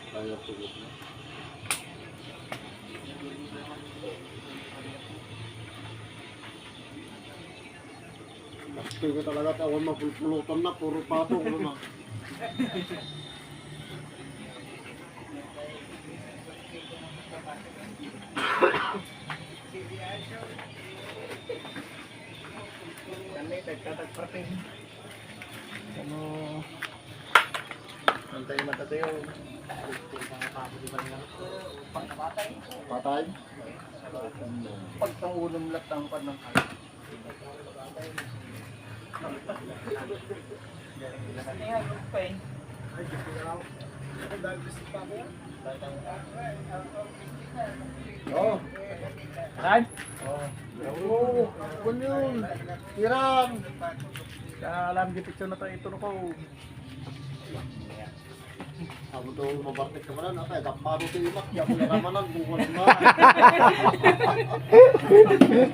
Kaya tugot na. Gusto ko talaga tawag mapulpulutan na, puro patong naman. Ano? Antay mata tayo. Patay? Pagtangulam latang pa ng kaya. Oo. Saan? Oo. Kung yun. Tirang. Kaya alam di picture na tayo ito ko. Ako to mabartik ka man na kaya tapado to imak ya mo ramanan kung wala na.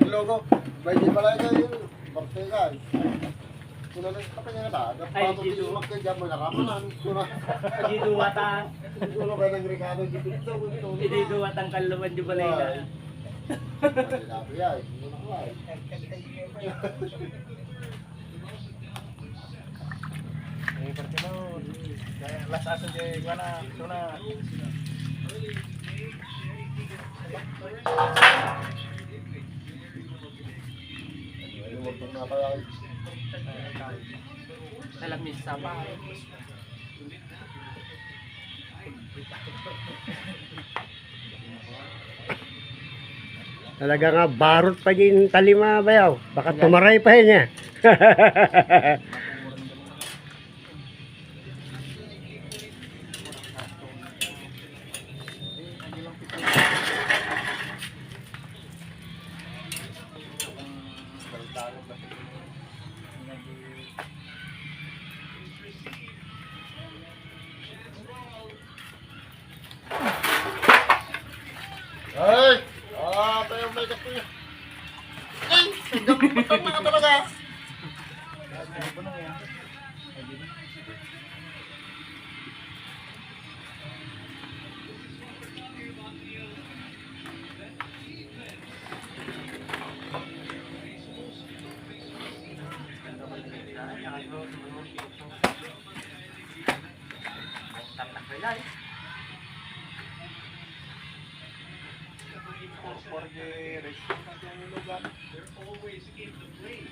Logo. Bay di pala kayo. Bartik ka. Kuno na pa kanya ta. Tapado to imak kaya mo ramanan. Hindi duwatan. Kuno ba nang Ricardo di pito ko to. Hindi duwatan kaluman di balay na. Sabi ay. Eh, berarti mo. Kaya last asan di gimana? Ito na. Talamis sa pa. Talaga nga, barot pa din talima bayaw. Baka tumaray pa yun niya. Ay! Tayo may kapuya. Ay! Gagawin mo na talaga.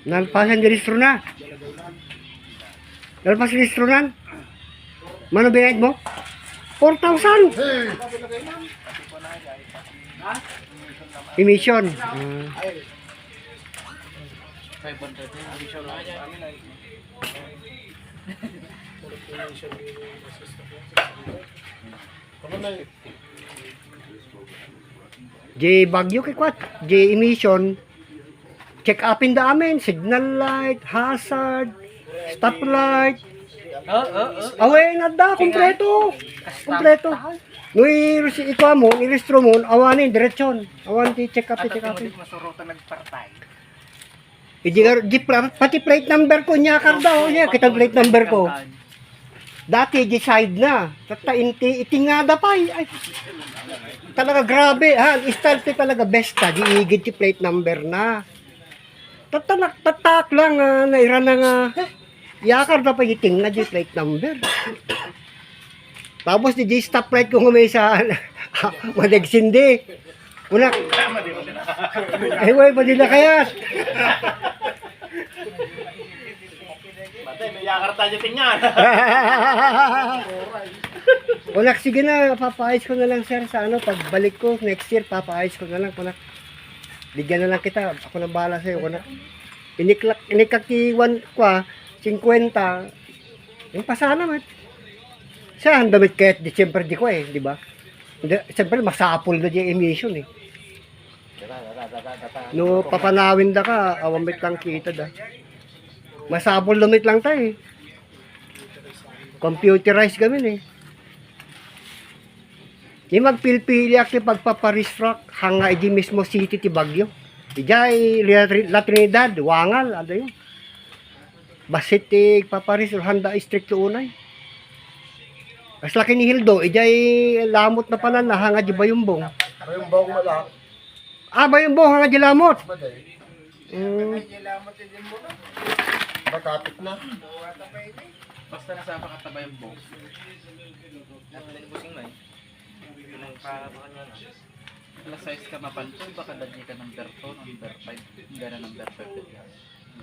Nalpasan di restro na. Nalpasan di restro na. Mano binayad mo? 4,000. Hey! Emission. 500 yung additional na yan. Ano na yun? J Bagyo kay kwat. J Emission. Check upin da amin. Signal light, hazard, stoplight. Away na da. Kompleto. Kompleto. No ito mo, i-restro mo, awanin, diretsyon. Awan ti check up, check up. Masurutan nagpartay. Pati plate number ko niya daw niya, kita plate number ko. Dati decide na. Tata itingada pa ay. Talaga grabe ha. Style ti talaga besta, diigid ti plate number na. Tatak lang naira na nga. Yakar na pa iting na di plate number. Tapos di stop plate ko ngumay sa madagsindi. Una. Way pa din na kaya. Batay, may yakar tayo tingnan. Unak, sige na, papaayos ko na lang sir sa pagbalik ko next year, papaayos ko na lang. Unak, bigyan na lang kita, ako na bahala sa'yo. Unak, inikakiwan ko 50, yung pasana mat. Siya, ang damit kahit December di ko di ba? Siyempre, masapol na di emission No, papanawin da ka, awamit lang kita da. Masapol lumit lang tayo Computerized kami Di magpilpili aki pagpaparistrock hanga di mismo city ti Bagyo. Ijay La Trinidad, Wangal, ano yun. Basit ti paparis handa strict unay. As laki ni Hildo, ijay lamot na pala na hanga di bayumbong. Ay, yung bawang malak. Ah, bayumbong hanga di lamot. Baday. Mm. Makapit na. Basta nasa pakataba yung box. Natin busing na eh. Yung pakabaka niya na. Plus size ka mapanto, baka dali ka number 2, number 5, hindi na number 5.